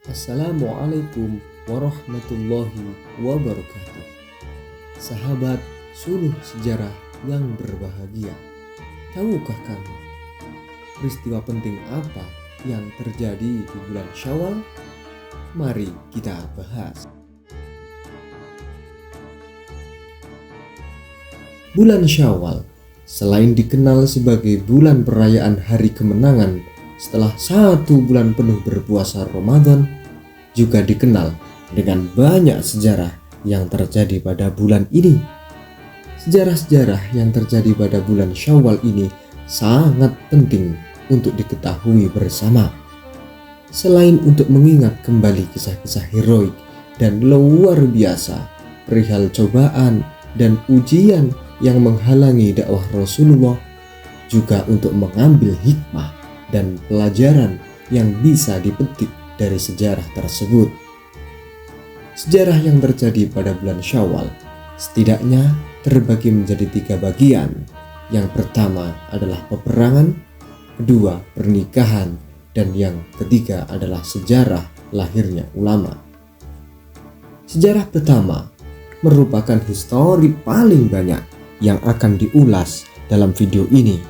Assalamualaikum warahmatullahi wabarakatuh. Sahabat suluh sejarah yang berbahagia, tahukah kamu peristiwa penting apa yang terjadi di bulan Syawal? Mari kita bahas. Bulan Syawal selain dikenal sebagai bulan perayaan hari kemenangan setelah 1 bulan penuh berpuasa Ramadan, juga dikenal dengan banyak sejarah yang terjadi pada bulan ini. Sejarah-sejarah yang terjadi pada bulan Syawal ini sangat penting untuk diketahui bersama. Selain untuk mengingat kembali kisah-kisah heroik dan luar biasa perihal cobaan dan ujian yang menghalangi dakwah Rasulullah, juga untuk mengambil hikmah dan pelajaran yang bisa dipetik dari sejarah tersebut. Sejarah yang terjadi pada bulan Syawal setidaknya terbagi menjadi 3 bagian. Yang pertama adalah peperangan, kedua pernikahan, dan yang ketiga adalah sejarah lahirnya ulama. Sejarah pertama merupakan histori paling banyak yang akan diulas dalam video ini,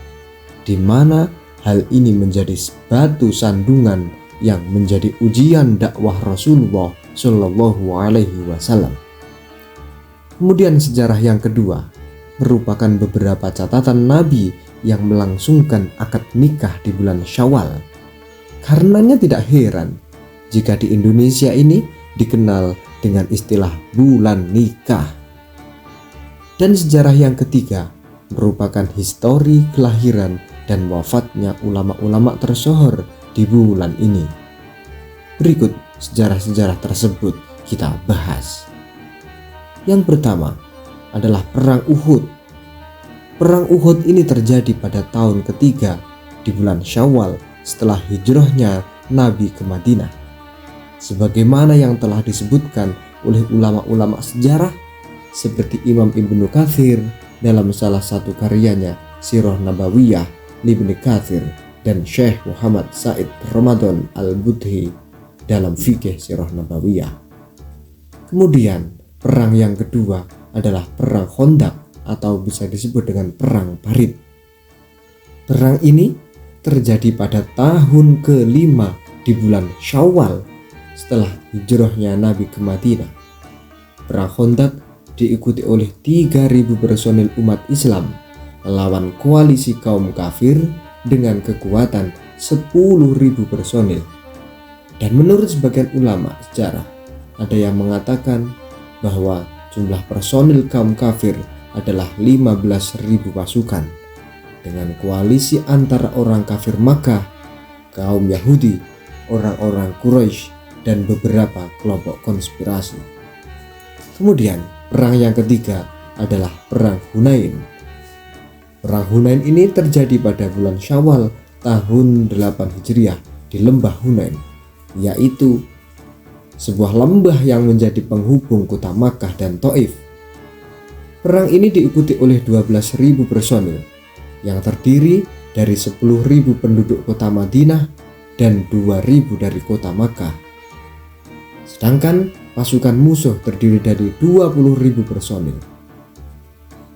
di mana hal ini menjadi batu sandungan yang menjadi ujian dakwah Rasulullah Shallallahu Alaihi Wasallam. Kemudian sejarah yang kedua merupakan beberapa catatan Nabi yang melangsungkan akad nikah di bulan Syawal. Karenanya tidak heran jika di Indonesia ini dikenal dengan istilah bulan nikah. Dan sejarah yang ketiga merupakan histori kelahiran dan wafatnya ulama-ulama tersohor di bulan ini. Berikut sejarah-sejarah tersebut kita bahas. Yang pertama adalah Perang Uhud. Perang Uhud ini terjadi pada tahun ketiga di bulan Syawal setelah hijrahnya Nabi ke Madinah. Sebagaimana yang telah disebutkan oleh ulama-ulama sejarah seperti Imam Ibnu Katsir dalam salah satu karyanya Sirah Nabawiyah Ibnu Katsir dan Syekh Muhammad Said Ramadan Al-Budhi dalam Fikih Sirah Nabawiyah. Kemudian perang yang kedua adalah Perang Khandaq atau bisa disebut dengan Perang Parit. Perang ini terjadi pada tahun ke-5 di bulan Syawal setelah hijrahnya Nabi ke Madinah. Perang Khandaq diikuti oleh 3.000 personil umat Islam melawan koalisi kaum kafir dengan kekuatan 10.000 personil. Dan menurut sebagian ulama sejarah, ada yang mengatakan bahwa jumlah personil kaum kafir adalah 15.000 pasukan dengan koalisi antara orang kafir Makkah, kaum Yahudi, orang-orang Quraisy, dan beberapa kelompok konspirasi. Kemudian perang yang ketiga adalah Perang Hunain. Perang Hunain ini terjadi pada bulan Syawal tahun 8 Hijriah di lembah Hunain, yaitu sebuah lembah yang menjadi penghubung kota Makkah dan Taif. Perang ini diikuti oleh 12.000 personil yang terdiri dari 10.000 penduduk kota Madinah dan 2.000 dari kota Makkah. Sedangkan pasukan musuh terdiri dari 20.000 personil.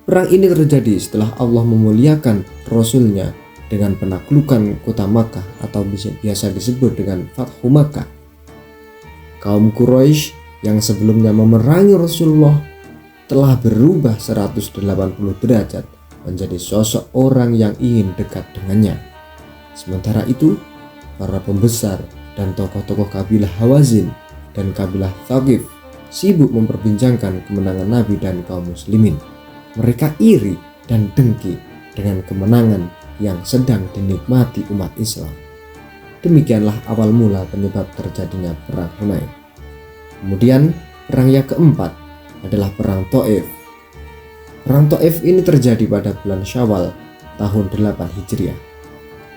Perang ini terjadi setelah Allah memuliakan Rasulnya dengan penaklukan kota Makkah atau biasa disebut dengan Fathu Makkah. Kaum Quraisy yang sebelumnya memerangi Rasulullah telah berubah 180 derajat menjadi sosok orang yang ingin dekat dengannya. Sementara itu, para pembesar dan tokoh-tokoh kabilah Hawazin dan kabilah Thaqif sibuk memperbincangkan kemenangan Nabi dan kaum muslimin. Mereka iri dan dengki dengan kemenangan yang sedang dinikmati umat Islam. Demikianlah awal mula penyebab terjadinya Perang Hunain. Kemudian perang yang keempat adalah Perang Taif. Perang Taif ini terjadi pada bulan Syawal tahun 8 Hijriah.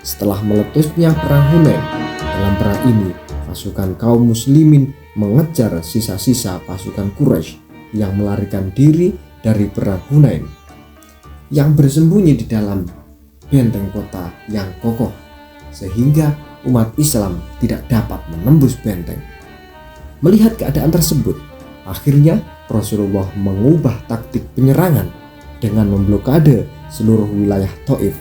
Setelah meletusnya Perang Hunain, dalam perang ini pasukan kaum muslimin mengejar sisa-sisa pasukan Quraisy yang melarikan diri dari Perang Hunain, yang bersembunyi di dalam benteng kota yang kokoh, sehingga umat Islam tidak dapat menembus benteng. Melihat keadaan tersebut, akhirnya Rasulullah mengubah taktik penyerangan dengan memblokade seluruh wilayah Taif.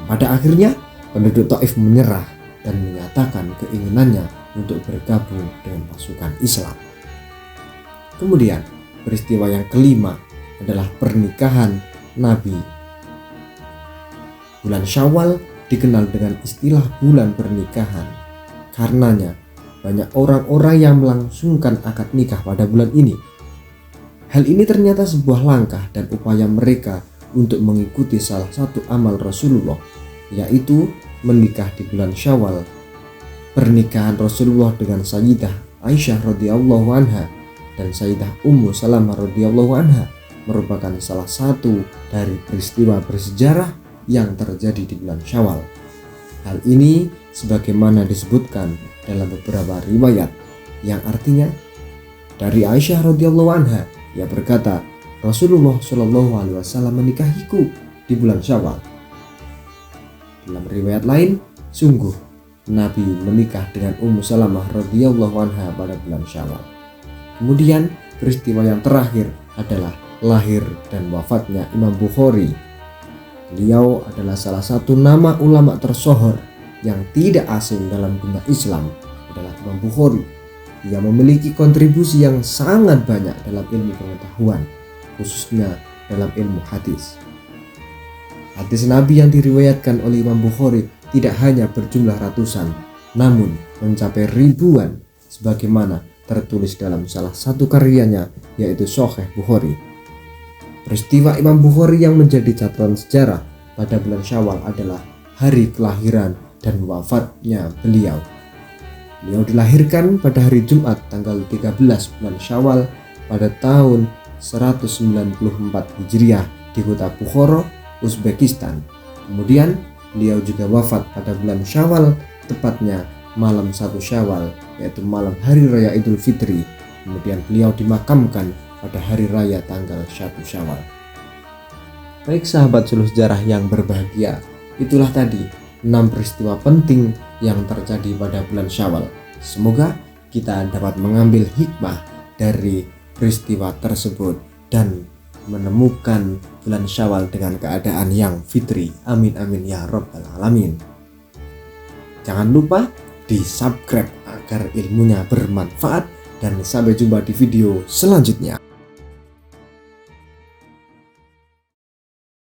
Pada akhirnya, penduduk Taif menyerah dan menyatakan keinginannya untuk bergabung dengan pasukan Islam. Kemudian, peristiwa yang kelima adalah pernikahan Nabi. Bulan Syawal dikenal dengan istilah bulan pernikahan. Karenanya, banyak orang-orang yang melangsungkan akad nikah pada bulan ini. Hal ini ternyata sebuah langkah dan upaya mereka untuk mengikuti salah satu amal Rasulullah, yaitu menikah di bulan Syawal. Pernikahan Rasulullah dengan Sayyidah Aisyah radhiyallahu anha dan Sayyidah Ummu Salamah radhiyallahu anha merupakan salah satu dari peristiwa bersejarah yang terjadi di bulan Syawal. Hal ini sebagaimana disebutkan dalam beberapa riwayat, yang artinya dari Aisyah radhiyallahu anha, ia berkata, Rasulullah shallallahu alaihi wasallam menikahiku di bulan Syawal. Dalam riwayat lain, sungguh Nabi menikah dengan Ummu Salamah radhiyallahu anha pada bulan Syawal. Kemudian peristiwa yang terakhir adalah lahir dan wafatnya Imam Bukhari. Beliau adalah salah satu nama ulama tersohor yang tidak asing dalam dunia Islam, adalah Imam Bukhari. Ia memiliki kontribusi yang sangat banyak dalam ilmu pengetahuan, khususnya dalam ilmu hadis. Hadis Nabi yang diriwayatkan oleh Imam Bukhari tidak hanya berjumlah ratusan, namun mencapai ribuan, sebagaimana tertulis dalam salah satu karyanya, yaitu Sahih Bukhari. Peristiwa Imam Bukhari yang menjadi catatan sejarah pada bulan Syawal adalah hari kelahiran dan wafatnya beliau. Beliau dilahirkan pada hari Jumat tanggal 13 bulan Syawal pada tahun 194 Hijriah di kota Bukhara, Uzbekistan. Kemudian beliau juga wafat pada bulan Syawal, tepatnya malam 1 Syawal, yaitu malam hari raya Idul Fitri. Kemudian beliau dimakamkan pada hari raya tanggal 1 Syawal. Baik sahabat Suluh Sejarah yang berbahagia, itulah tadi 6 peristiwa penting yang terjadi pada bulan Syawal. Semoga kita dapat mengambil hikmah dari peristiwa tersebut dan menemukan bulan Syawal dengan keadaan yang fitri. Amin amin ya rabbal alamin. Jangan lupa di subscribe agar ilmunya bermanfaat, dan sampai jumpa di video selanjutnya.